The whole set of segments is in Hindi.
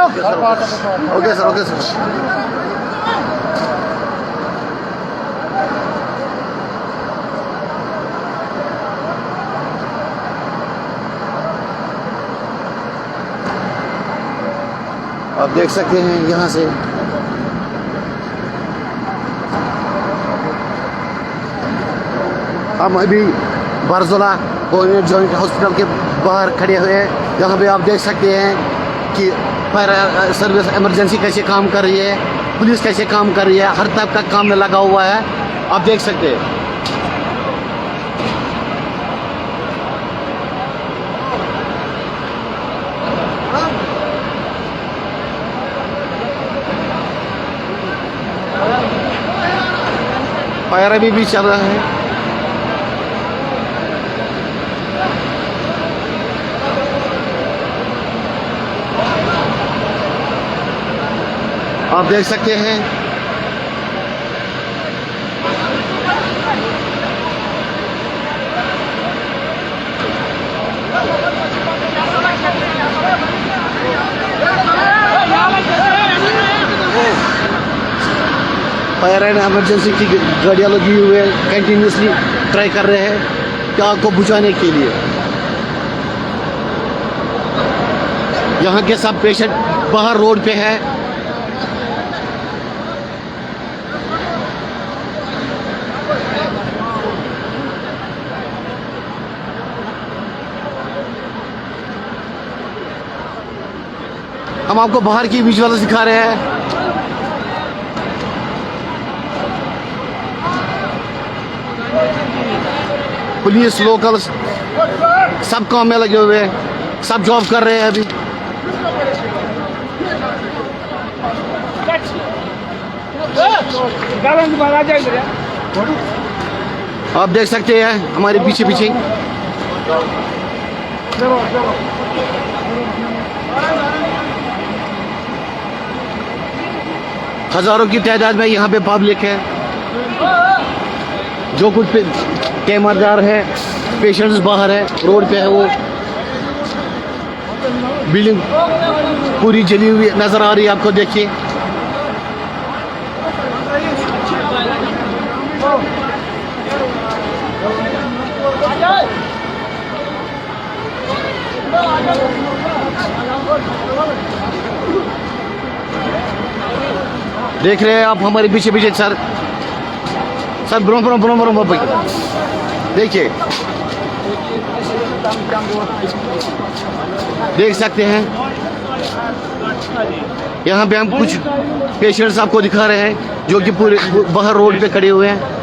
Okay sir, okay sir. आप देख सकते हैं यहाँ से हम अभी बरजुला जॉइंट हॉस्पिटल के बाहर खड़े हुए हैं। यहाँ पे आप देख सकते हैं कि फायर सर्विस इमरजेंसी कैसे काम कर रही है, पुलिस कैसे काम कर रही है, हर तरफ का काम में लगा हुआ है। आप देख सकते हैं। फायर अभी भी चल रहा है। आप देख सकते हैं फायर एंड इमरजेंसी की गाड़ियां लगी हुई है, कंटिन्यूसली ट्राई कर रहे हैं कि आग को बुझाने के लिए। यहाँ के सब पेशेंट बाहर रोड पे है। हम आपको बाहर की विजुअल्स दिखा रहे हैं। पुलिस, लोकल सब काम में लगे हुए हैं, सब जॉब कर रहे हैं अभी। आप देख सकते हैं हमारे पीछे पीछे हजारों की तादाद में यहाँ पे पब्लिक है। जो कुछ कैमरदार है, पेशेंट्स बाहर है, रोड पे है। वो बिल्डिंग पूरी जली हुई नजर आ रही है आपको, देखिए। देख रहे हैं आप हमारे पीछे पीछे सर ब्रो देखिए, देख सकते हैं। यहाँ पे हम कुछ पेशेंट्स आपको दिखा रहे हैं जो कि पूरे बाहर रोड पे खड़े हुए हैं।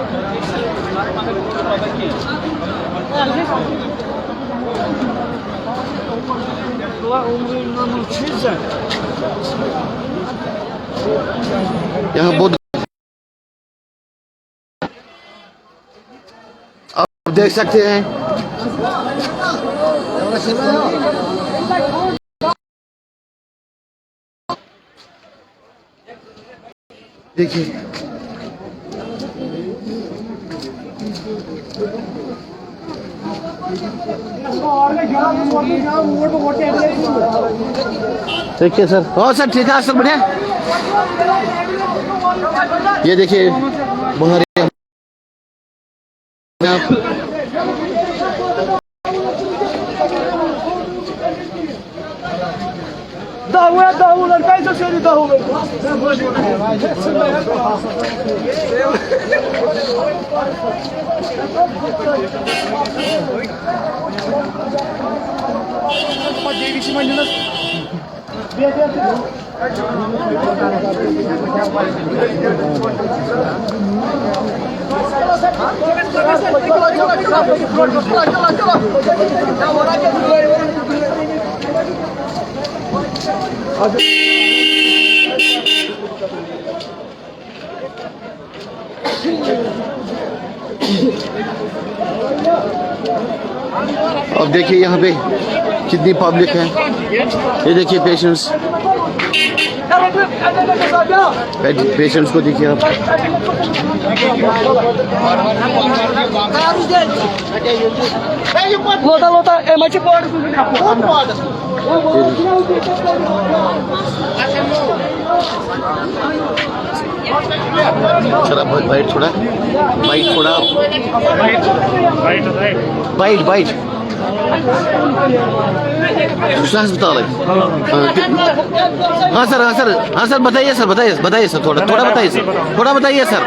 यहाँ बहुत आप देख सकते हैं। देखिए देखिए सर। हाँ सर, ठीक है सर, बढ़िया। ये देखिए बाहर दाऊ लड़का है, से दाऊ अब देखिए यहाँ पे कितनी पब्लिक है। ये देखिए पेशेंट्स को देखिए आप। लोटा चला बाइट थोड़ा, बाइट थोड़ा, बाइट बाइट दूसरा अस्पताल है। हाँ सर, हाँ सर, हाँ सर, बताइए सर, बताइए बताइए सर, थोड़ा थोड़ा बताइए सर, थोड़ा बताइए सर।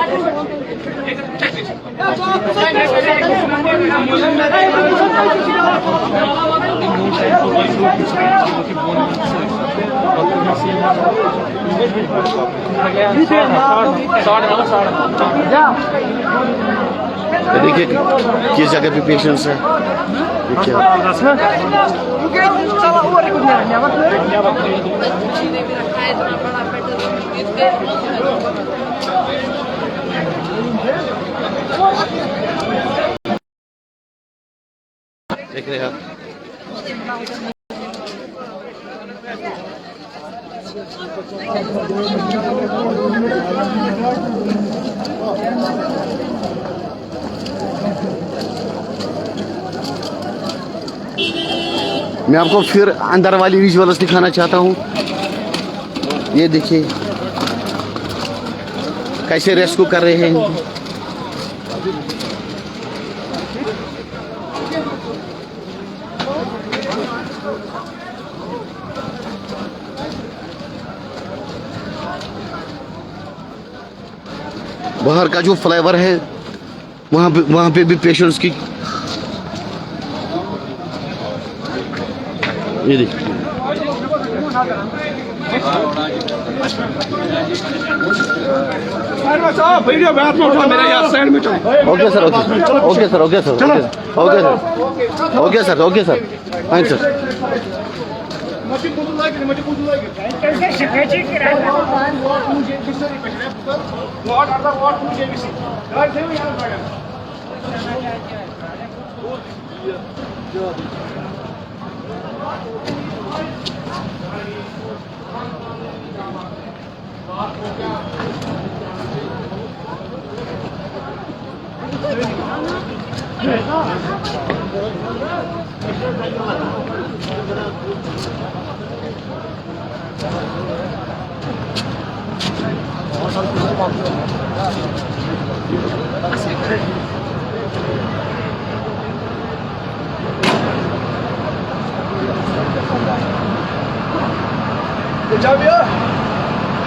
देखिए किस जगह पे पेशेंट्स है, देखिए देख रहे हैं आप। मैं आपको फिर अंदर वाली विजुअल्स दिखाना चाहता हूँ। ये देखिए कैसे रेस्क्यू कर रहे हैं। बाहर का जो फ्लाईओवर है वहाँ पे भी पेशेंट्स की, ये देखिए okay sir, okay sir, okay sir, okay sir, okay sir, okay sir, okay sir, thank sir.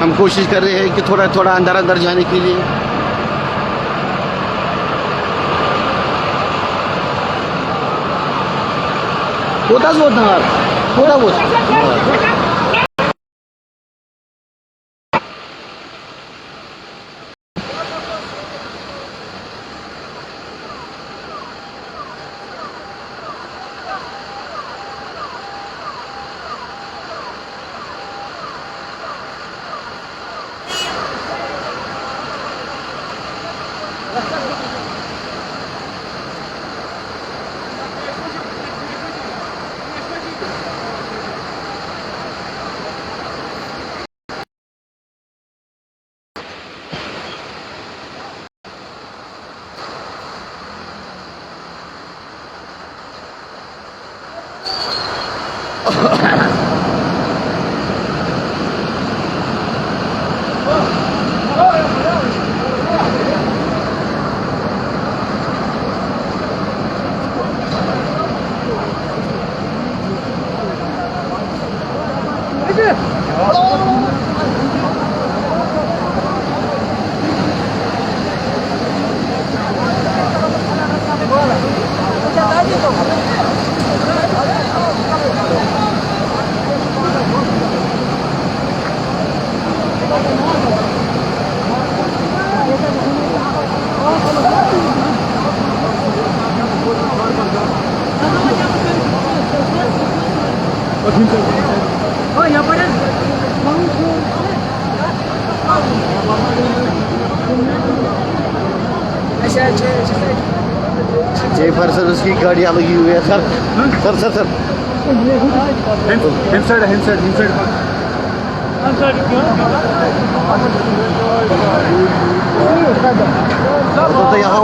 हम कोशिश कर रहे हैं कि थोड़ा थोड़ा अंदर अंदर जाने के लिए। होता थोड़ा बहुत जय फायर सर्विस की गाड़ियाँ लगी हुई है सर, सर सर सर तो यहाँ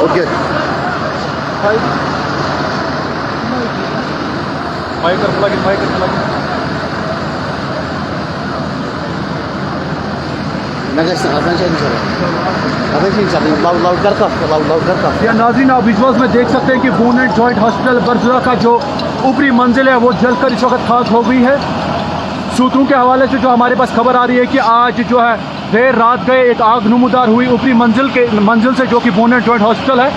ओके या नाज़रीन, आप विजुअल्स में देख सकते हैं कि बोनेट जॉइंट हॉस्पिटल बरजुला का जो ऊपरी मंजिल है वो जलकर इस वक्त खाक हो गई है। सूत्रों के हवाले से जो हमारे पास खबर आ रही है कि आज जो है देर रात गए एक आग नमूदार हुई ऊपरी मंजिल से, जो कि बोनेट जॉइंट हॉस्पिटल है,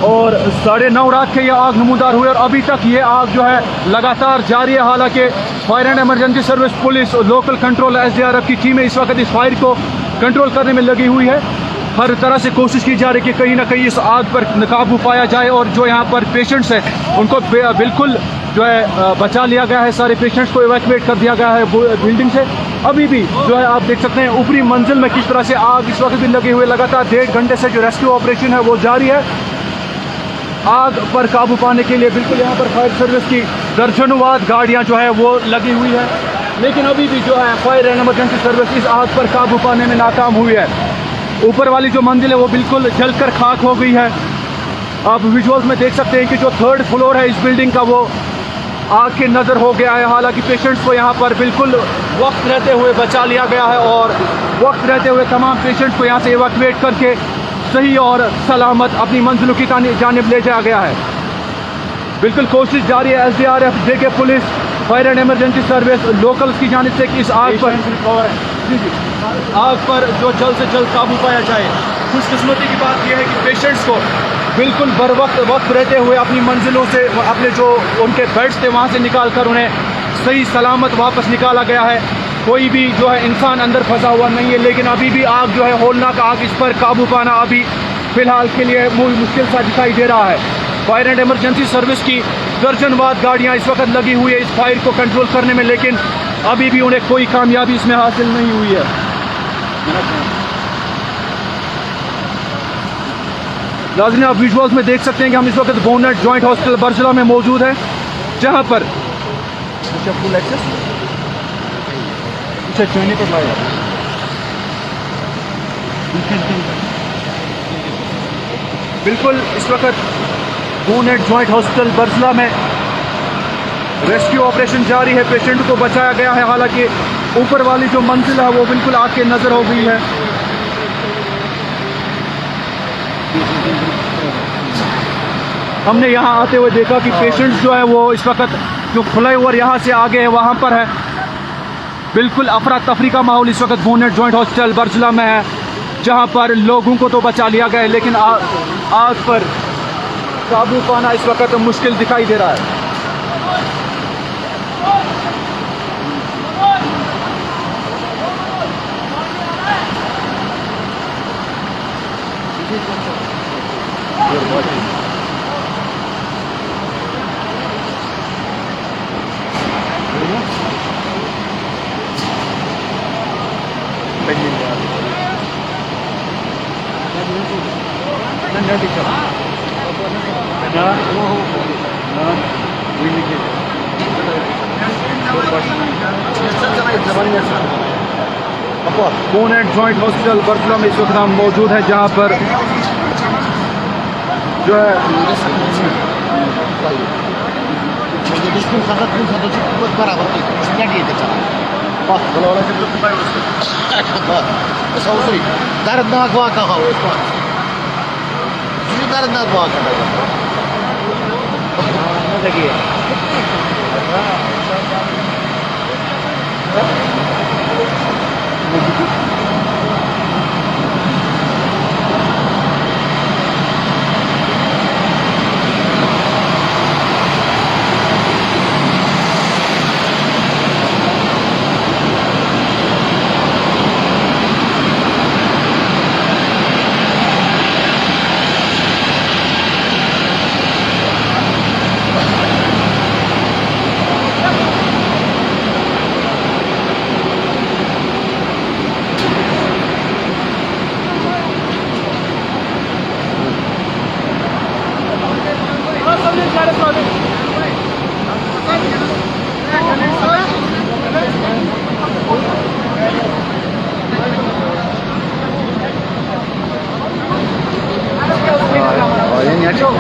और 9:30 रात के ये आग नमूदार हुई और अभी तक ये आग जो है लगातार जारी है। हालांकि fire and emergency service, police और लोकल कंट्रोल SDRF की टीमें इस वक्त इस फायर को कंट्रोल करने में लगी हुई है। हर तरह से कोशिश की जा रही है कि कहीं ना कहीं इस आग पर काबू पाया जाए और जो यहाँ पर पेशेंट्स हैं उनको बिल्कुल जो है बचा लिया गया है। सारे पेशेंट्स को इवैक्यूएट कर दिया गया है बिल्डिंग से। अभी भी जो है आप देख सकते हैं ऊपरी मंजिल में किस तरह से आग इस वक्त भी लगी हुई है। लगातार 1.5 घंटे से जो रेस्क्यू ऑपरेशन है वो जारी है। आग पर काबू पाने के लिए बिल्कुल यहाँ पर फायर सर्विस की दर्जनवार गाड़ियाँ जो है वो लगी हुई है, लेकिन अभी भी जो है फायर एंड इमरजेंसी सर्विस इस आग पर काबू पाने में नाकाम हुई है। ऊपर वाली जो मंजिल है वो बिल्कुल जलकर खाक हो गई है। आप विजुअल्स में देख सकते हैं कि जो 3rd फ्लोर है इस बिल्डिंग का वो आग के नज़र हो गया है। हालांकि पेशेंट्स को यहाँ पर बिल्कुल वक्त रहते हुए बचा लिया गया है और वक्त रहते हुए तमाम पेशेंट्स को यहाँ से इवैक्यूएट करके सही और सलामत अपनी मंजिलों की जानिब ले जाया गया है। बिल्कुल कोशिश जारी है SDRF, JK police, fire and emergency service, locals की जानिब से कि इस आग पर जो जल्द से जल्द काबू पाया जाए। खुशकिस्मती की बात यह है कि पेशेंट्स को बिल्कुल बर वक्त रहते हुए अपनी मंजिलों से, अपने जो उनके बेड्स थे वहाँ से निकाल कर उन्हें सही सलामत वापस निकाला गया है। कोई भी जो है इंसान अंदर फंसा हुआ नहीं है, लेकिन अभी भी आग जो है होलनाक आग, इस पर काबू पाना अभी फ़िलहाल के लिए मुश्किल सा दिखाई दे रहा है। फायर एंड इमरजेंसी सर्विस की दर्जनवार गाड़ियाँ इस वक्त लगी हुई है इस फायर को कंट्रोल करने में, लेकिन अभी भी उन्हें कोई कामयाबी इसमें हासिल नहीं हुई है। नाज़रीन, आप विजुअल्स में देख सकते हैं कि हम इस वक्त बोनेट जॉइंट हॉस्पिटल बरजुला में मौजूद हैं, जहां पर बिल्कुल इस वक्त बोनेट जॉइंट हॉस्पिटल बरजुला में रेस्क्यू ऑपरेशन जारी है। पेशेंट को बचाया गया है। हालांकि ऊपर वाली जो मंजिल है वो बिल्कुल आग के नज़र हो गई है। हमने यहाँ आते हुए देखा कि पेशेंट्स जो है वो इस वक्त जो फ्लाईओवर यहाँ से आगे है वहाँ पर है। बिल्कुल अफरा तफरी का माहौल इस वक्त बोनेट जॉइंट हॉस्पिटल बरजुला में है, जहाँ पर लोगों को तो बचा लिया गया है, लेकिन आग पर काबू पाना इस वक्त मुश्किल दिखाई दे रहा है। बोनेट जॉइंट हॉस्पिटल बरजुला में इस वक्त हम मौजूद हैं, जहाँ पर जो है दर्दनाक वाक़ा हो, दर्दनाक वाक़ा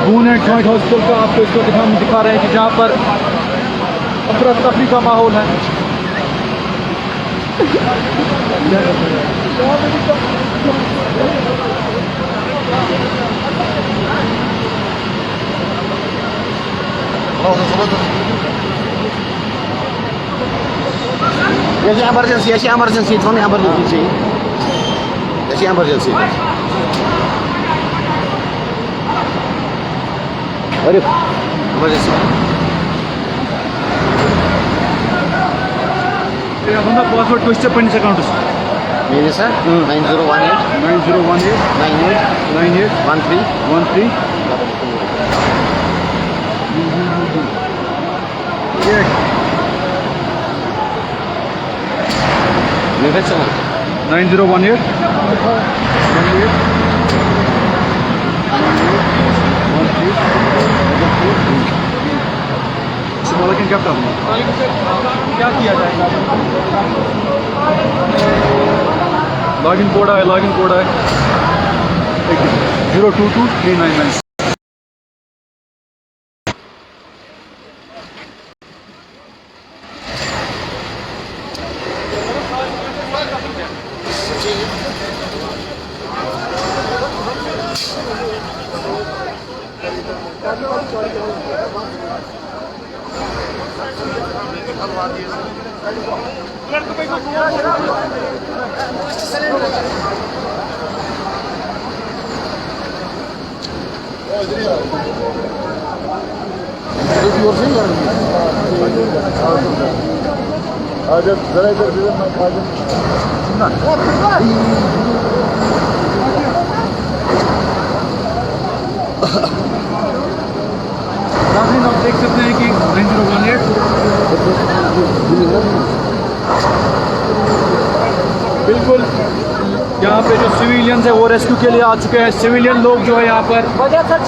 बून एंड जॉइंट हॉस्पिटल का आपको इस वक्त हम दिखा रहे हैं कि जहाँ पर अफरा तफरी का माहौल है। ऐसी emergency itu nih emergency. ऐसी emergency. Aduh, emergency. अपना पासवर्ड को इससे पढ़ने से अकाउंट मेरे सर 9018 13 9018 लेकिन क्या क्या किया जाएगा? लॉगिन कोड है 022399। नाज़रीन आप देख सकते हैं कि 9018 बिल्कुल यहाँ पे जो सिविलियंस है वो रेस्क्यू के लिए आ चुके हैं। सिविलियन लोग जो है यहाँ पर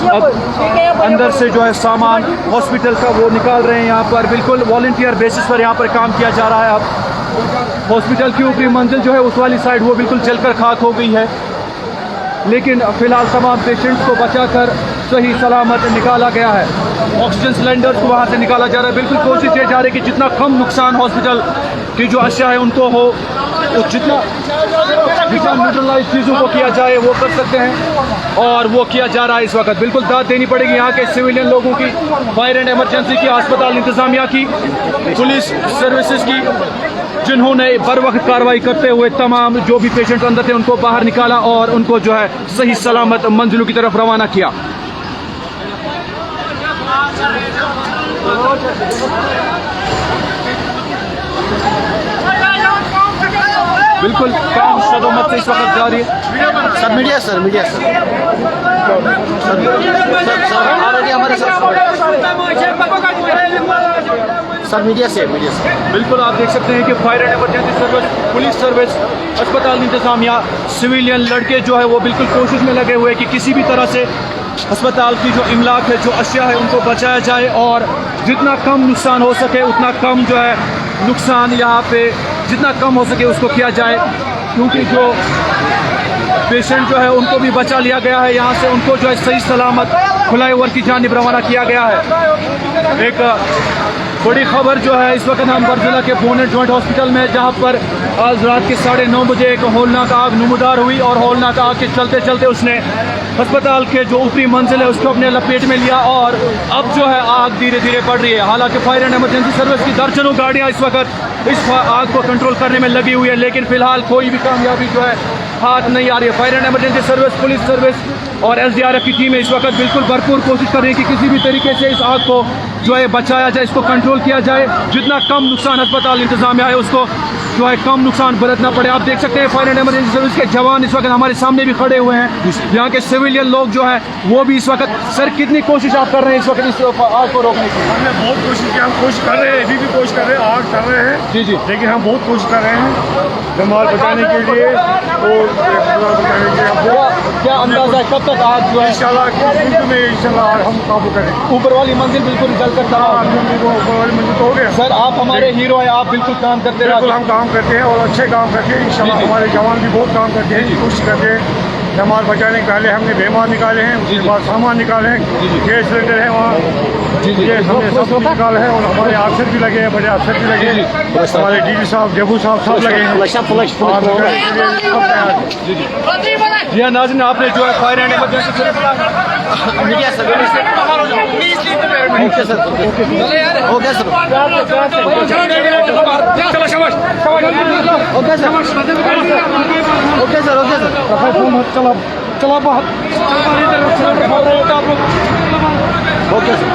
अब अंदर से जो है सामान हॉस्पिटल का वो निकाल रहे हैं। यहाँ पर बिल्कुल वॉलंटियर बेसिस पर यहाँ पर काम किया जा रहा है। अब हॉस्पिटल की ऊपरी मंजिल जो है उस वाली साइड वो बिल्कुल जलकर खाक हो गई है, लेकिन फ़िलहाल तमाम पेशेंट्स को बचाकर सही सलामत निकाला गया है। ऑक्सीजन सिलेंडर्स को वहाँ से निकाला जा रहा है। बिल्कुल कोशिश की जा रही है कि जितना कम नुकसान हॉस्पिटल की जो अशिया है उनको हो, तो जितना न्यूट्रलाइज चीज़ों को किया जाए वो कर सकते हैं, और वो किया जा रहा है इस वक्त। बिल्कुल दाद देनी पड़ेगी यहाँ के सिविलियन लोगों की, फायर एंड इमरजेंसी की, अस्पताल इंतज़ामिया की, पुलिस सर्विसेज की, जिन्होंने बर वक्त कार्रवाई करते हुए तमाम जो भी पेशेंट अंदर थे उनको बाहर निकाला और उनको जो है सही सलामत मंजिलों की तरफ रवाना किया। बिल्कुल काम सदोमत से इस वक्त जारी है। सर मीडिया सर ऑलरेडी हमारे सर मीडिया से बिल्कुल आप देख सकते हैं कि fire and emergency service, police service, अस्पताल इंतजामिया, सिविलियन लड़के जो है वो बिल्कुल कोशिश में लगे हुए कि किसी भी तरह से अस्पताल की जो इमलाक है, जो अशिया है, उनको बचाया जाए और जितना कम नुकसान हो सके उतना कम जो है नुकसान यहाँ पे जितना कम हो सके उसको किया जाए, क्योंकि जो पेशेंट जो है उनको भी बचा लिया गया है यहाँ से, उनको जो है सही सलामत फ्लाईओवर की जानिब रवाना किया गया है। एक बड़ी खबर जो है इस वक्त हम बरज़िला के बून एंड जॉइंट हॉस्पिटल में, जहाँ पर आज रात के 9:30 बजे एक होलनाक आग नमूदार हुई और होलनाक आग के चलते चलते उसने अस्पताल के जो ऊपरी मंजिल है उसको अपने लपेट में लिया और अब जो है आग धीरे धीरे बढ़ रही है। हालांकि फायर एंड इमरजेंसी सर्विस की दर्जनों गाड़ियाँ इस वक्त इस आग को कंट्रोल करने में लगी हुई है, लेकिन फिलहाल कोई भी कामयाबी जो है हाथ नहीं आ रही है। Fire and emergency service, police service और SDRF की टीमें इस वक्त बिल्कुल भरपूर कोशिश कर रही है कि किसी भी तरीके से इस आग को जो है बचाया जाए, इसको कंट्रोल किया जाए, जितना कम नुकसान अस्पताल इंतजामिया है उसको जो है कम नुकसान बरतना पड़े। आप देख सकते हैं फायर एंड इमरजेंसी सर्विस के जवान इस वक्त हमारे सामने भी खड़े हुए हैं। यहाँ के सिविलियन लोग जो है वो भी इस वक्त, सर कितनी कोशिश आप कर रहे हैं इस वक्त इस आग को रोकने की? हमने बहुत कोशिश की, हम कोशिश कर रहे हैं, अभी भी कोशिश कर रहे हैं, आग कर रहे हैं। जी जी, लेकिन हम बहुत कोशिश कर रहे हैं जमाल बचाने के लिए और बचाने के लिए। क्या अंदाजा है कब तक आग जो है इंशाल्लाह हम काबू करें। ऊपर वाली मंजिल बिल्कुल जल कर मंजिल तो हो गया। सर आप हमारे हीरो हैं, आप बिल्कुल काम करते बिल्कुल रहिए। हम काम करते हैं और अच्छे काम करते हैं इंशाल्लाह। हमारे जवान भी बहुत काम करते हैं, कोशिश करते हैं जमाल बचाने के। पहले हमने बेमार निकाले हैं, उसके बाद सामान निकाले हैं, गैस सिलेंडर है वहाँ, गैस हमने सब कुछ निकाला है। और हमारे अफसर भी लगे हैं, बड़े अफसर भी लगे हैं, हमारे डीडी साहब, जबू साहब सब लगे हैं। जी हाँ नाज़रीन, आपने जो है fire and emergency okay sir, okay sir. चला बहुत ओके सर।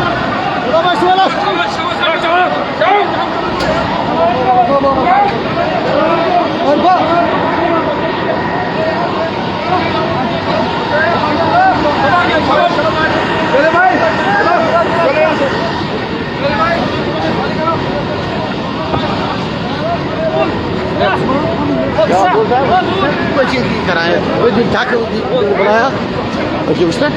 कोई चीज़ कराए, कोई दिन ढाक बनाया और उसने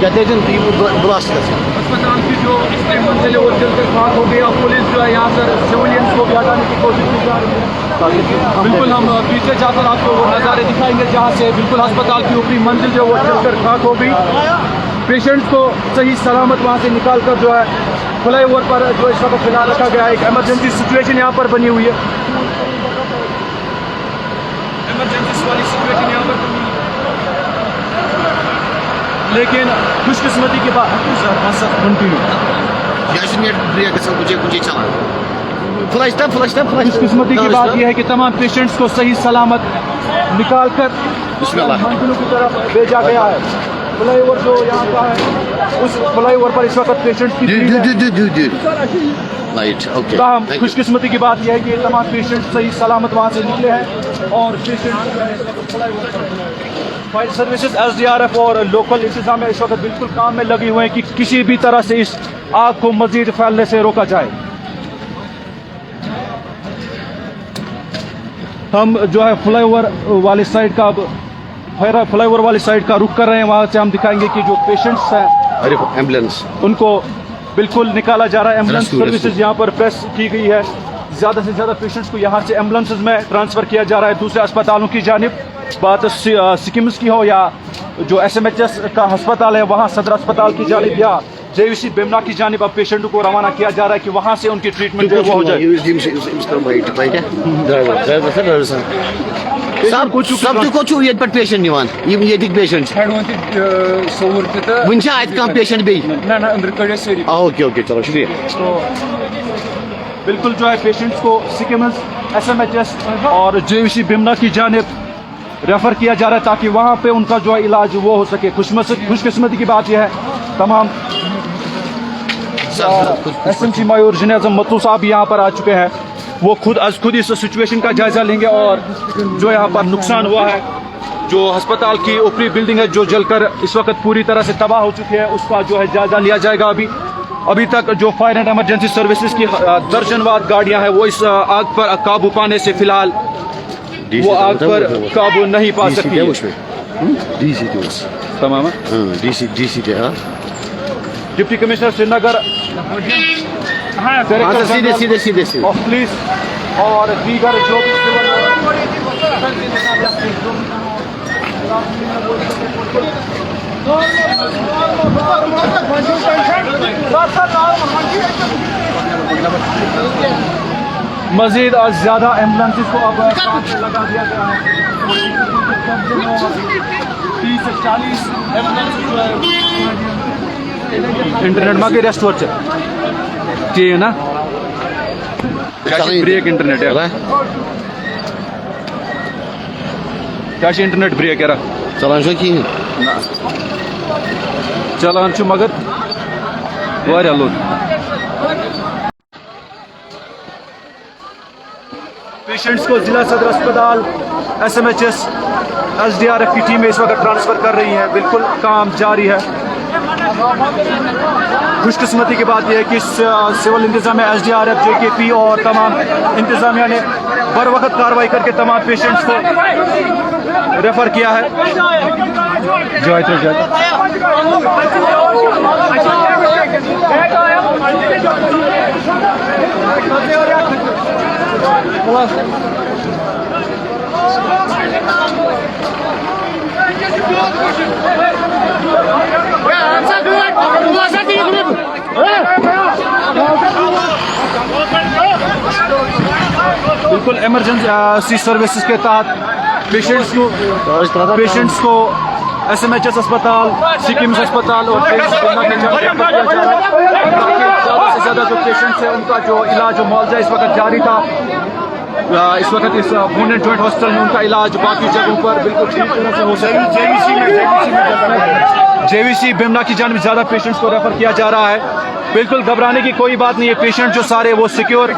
कहते हैं ब्लास्ट अस्पताल की जो मंजिल वो जलकर खाक हो गया। पुलिस जो है यहाँ पर सिविलियंस को भी हटाने की कोशिश की जा रही है। बिल्कुल हम पीछे जाकर आपको वो नज़ारे दिखाएंगे जहाँ से बिल्कुल अस्पताल की ऊपरी मंजिल जो वो जलकर खाक हो गई। पेशेंट्स को सही सलामत वहाँ से निकाल कर जो है फ्लाई ओवर पर जो इस वक्त फिलहाल रखा गया है। एक इमरजेंसी सिचुएशन यहाँ पर बनी हुई है, इमरजेंसी वाली सिचुएशन यहाँ पर बनी हुई है। लेकिन खुशकिस्मती की बात खुशकिस्मती की बात यह है कि तमाम पेशेंट्स को सही सलामत निकाल कर मंजिलों की तरफ भेजा गया है। फ्लाईओवर जो यहाँ का है उस फ्लाईओवर पर इस वक्त पेशेंट्स की खुशकिस्मती की बात यह है कि तमाम पेशेंट सही सलामत वहाँ से निकले हैं और फायर सर्विसेज SDRF और लोकल इंतजाम इस वक्त बिल्कुल काम में लगे हुए हैं कि किसी भी तरह से इस आग को मजीद फैलने से रोका जाए। हम जो है फ्लाईओवर वाली साइड का फ्लाईओवर वाली साइड का रुख कर रहे हैं। वहाँ से हम दिखाएंगे कि जो पेशेंट्स हैं एम्बुलेंस उनको बिल्कुल निकाला जा रहा है। एम्बुलेंस सर्विसेज यहाँ पर प्रेस की गई है। ज़्यादा से ज़्यादा पेशेंट्स को यहाँ से एम्बुलेंसेज में ट्रांसफ़र किया जा रहा है दूसरे अस्पतालों की जानिब। बात सिक्किम्स की हो या जो SMHS का अस्पताल है वहाँ सदर अस्पताल की जानिब या JVC बिमना की जानिब अब पेशेंट को रवाना किया जा रहा है कि वहाँ से उनकी ट्रीटमेंट जो वो हो जाए। ओके ओके चलो शुक्रिया। तो बिल्कुल जो है पेशेंट्स को सिक्किम्स SMHS और JVC बिमना की जानिब रेफ़र किया जा रहा है ताकि वहाँ पे उनका जो है इलाज वो हो सके। खुशकिस्मती की बात यह है तमाम SMC मयूर जिनेज़म मतू साहब यहाँ पर आ चुके हैं। वो खुद इस सिचुएशन का जायज़ा लेंगे और जो यहाँ पर नुकसान हुआ है, जो अस्पताल की ऊपरी बिल्डिंग है जो जलकर इस वक्त पूरी तरह से तबाह हो चुकी है, उसका जो है जायज़ा लिया जाएगा। अभी तक जो फायर एंड इमरजेंसी सर्विसेज की दर्जनवार गाड़ियाँ हैं वो इस आग पर काबू पाने से फिलहाल वो आग पर काबू नहीं पा सकती है। तमाम डिप्टी कमिश्नर श्रीनगर सीधे ऑफ पुलिस और दीगर जो मजीद ज़्यादा एम्बुलेंसेस को अब लगा दिया गया है। 30 से 40 एम्बुलेंस जो है इंटरनेट मागे रेस्टोर चाहिए ना ब्रेक इंटरनेट है क्या इंटरनेट ब्रेक यार चलान छो कहीं चलान छु मगर वारिया लोग पेशेंट्स को जिला सदर अस्पताल SMHS SDRF की टीमें इस वक्त ट्रांसफ़र कर रही हैं। बिल्कुल काम जारी है। खुशकिस्मती की बात यह है कि सिविल इंतजामिया SDRF JKP और तमाम इंतजामिया ने बर वक्त कार्रवाई करके तमाम पेशेंट्स को रेफ़र किया है। बिल्कुल इमरजेंसी सर्विसेज के तहत पेशेंट्स को SMHS अस्पताल, सिक्किम्स अस्पताल और ज़्यादा से ज़्यादा जो पेशेंट्स हैं उनका जो इलाज और मुआवजा इस वक्त जारी था। इस वक्त इस बोन एंड जॉइंट हॉस्पिटल में उनका इलाज बाकी जगहों पर बिल्कुल ठीक तरह से हो सके। JVC बिमना की जानिब ज़्यादा पेशेंट्स को रेफर किया जा रहा है। बिल्कुल घबराने की कोई बात नहीं है। पेशेंट जो सारे वो सिक्योर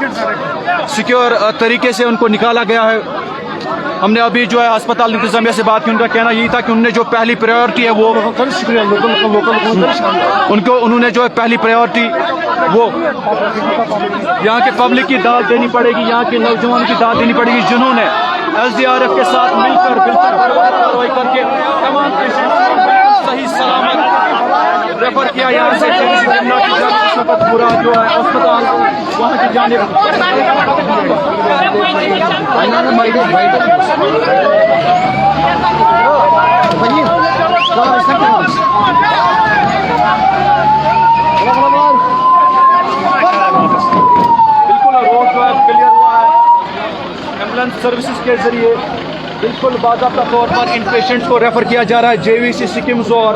तरीके से उनको निकाला गया है। हमने अभी जो है अस्पताल इंतजामिया से बात की, उनका कहना यही था कि उन्होंने जो पहली प्रायोरिटी है वो उन्होंने जो है पहली प्रायोरिटी वो यहाँ के पब्लिक की दाद देनी पड़ेगी, यहाँ के नौजवानों की दाद देनी पड़ेगी जिन्होंने SDRF के साथ मिलकर कार्रवाई करके तमाम पेशेंट सही सलामत रेफर किया यहाँ से पूरा जो है अस्पताल वहाँ की जानिब बिल्कुल रोड जो है क्लियर हुआ है। एम्बुलेंस सर्विसेज के जरिए बिल्कुल बाकायदा तौर पर इन पेशेंट्स को रेफर किया जा रहा है JVC सिक्किम्स और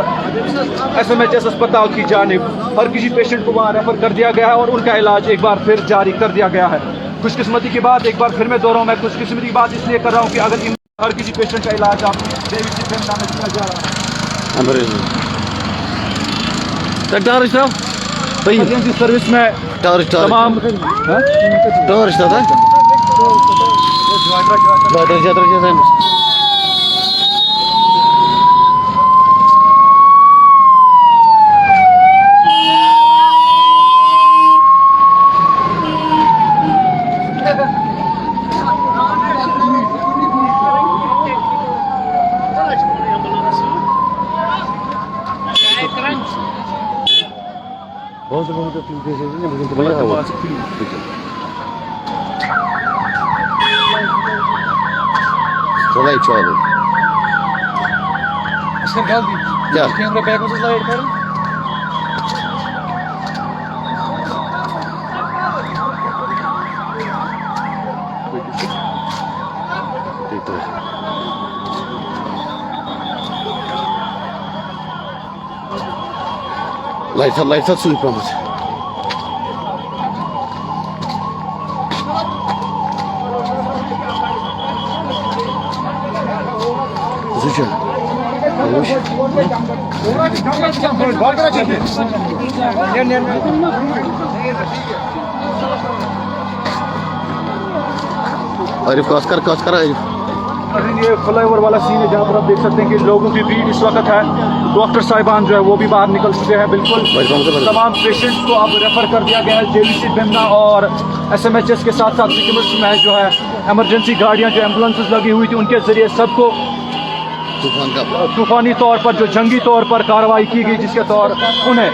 SMHS अस्पताल की जानिब। हर किसी पेशेंट को वहाँ रेफर कर दिया गया है और उनका इलाज एक बार फिर जारी कर दिया गया है। खुशकिस्मती की बात एक बार फिर मैं दोहराऊं, मैं खुशकिस्मती की बात इसलिए कर रहा हूँ कि अगर इन हर किसी पेशेंट का इलाज आप JVC बिमना में किया जा रहा है। इमरजेंसी सर्विस में तमाम कैमरा बैक हो स्लाइड कर लाइट सुई पमस अरे क्रॉस कर ये फ्लाईओवर वाला सीन है जहाँ पर आप देख सकते हैं कि लोगों की भीड़ इस वक्त है। डॉक्टर साहिबान जो है वो भी बाहर निकल चुके हैं। बिल्कुल तमाम पेशेंट्स को अब रेफर कर दिया गया है JVC बिमना और SMHS के साथ साथ सिक्किम्स में जो है इमरजेंसी गाड़ियाँ जो एम्बुलेंसेज लगी हुई थी उनके जरिए सबको तूफानी तौर पर जो जंगी तौर पर कार्रवाई की गई जिसके तौर उन्हें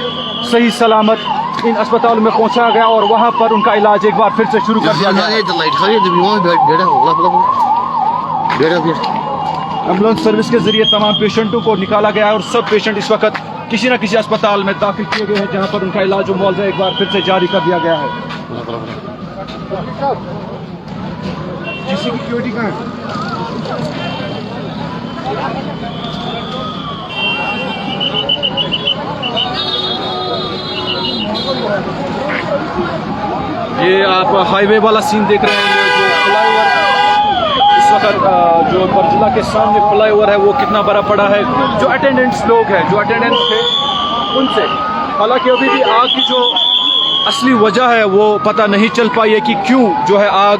सही सलामत इन अस्पतालों में पहुंचाया गया और वहां पर उनका इलाज एक बार फिर से शुरू कर दिया गया। एम्बुलेंस सर्विस के जरिए तमाम पेशेंटों को निकाला गया है और सब पेशेंट इस वक्त किसी न किसी अस्पताल में दाखिल किए गए हैं जहां पर उनका इलाज और मुआवजा एक बार फिर से जारी कर दिया गया है। सिक्योरिटी कहाँ है? ये आप हाईवे वाला सीन देख रहे हैं जो फ्लाईओवर इस वक्त जो बरजुला के सामने फ्लाईओवर है वो कितना बड़ा पड़ा है। जो अटेंडेंट्स लोग हैं, जो अटेंडेंट्स थे उनसे, हालांकि अभी भी आग की जो असली वजह है वो पता नहीं चल पाई है कि क्यों जो है आग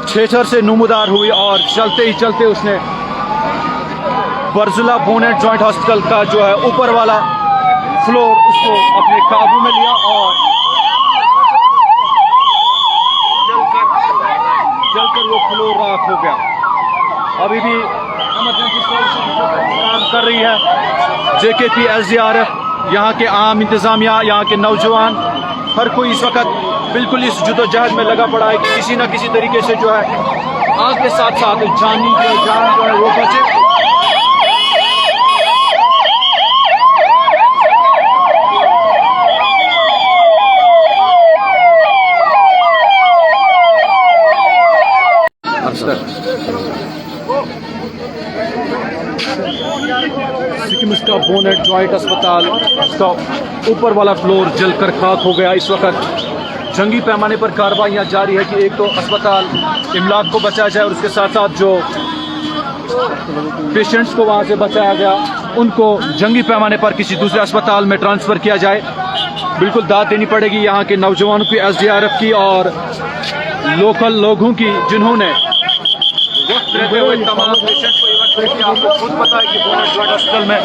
छेछर से नुमदार हुई और चलते ही चलते उसने बरजुला बोन एंड जॉइंट हॉस्पिटल का जो है ऊपर वाला फ्लोर उसको अपने काबू में लिया और जलकर वो फ्लोर राख हो गया। अभी भी इमरजेंसी सर्विसेज काम कर रही है। जेकेपी, एसडीआरएफ, यहाँ के आम इंतजामिया, यहाँ के नौजवान, हर कोई इस वक्त बिल्कुल इस जद्दोजहद में लगा पड़ा है कि किसी न किसी तरीके से जो है आग के साथ साथ जान जो है वो बचे। सिक्किम का बोन एंड जॉइंट अस्पताल का ऊपर वाला फ्लोर जलकर खाक हो गया। इस वक्त जंगी पैमाने पर कार्रवाइयाँ जारी है कि एक तो अस्पताल इमलाक को बचाया जाए और उसके साथ साथ जो पेशेंट्स को वहाँ से बचाया गया उनको जंगी पैमाने पर किसी दूसरे अस्पताल में ट्रांसफ़र किया जाए। बिल्कुल दाद देनी पड़ेगी यहाँ के नौजवानों की, एसडीआरएफ की और लोकल लोगों की जिन्होंने वक्त रहते हुए तमाम पेशेंट्स को इवैक्यूएट किया। आपको खुद पता है कि बोन एंड जॉइंट हॉस्पिटल में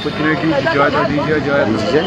कुछ नहीं दीजिए दीजिए।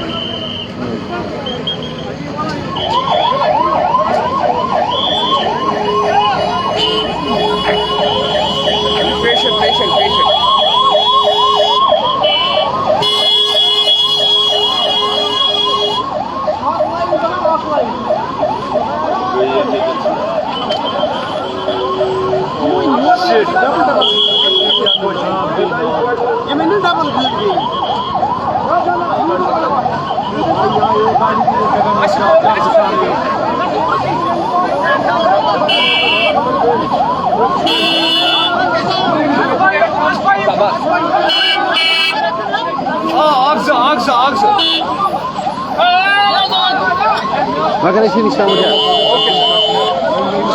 Maka di sini sama dia.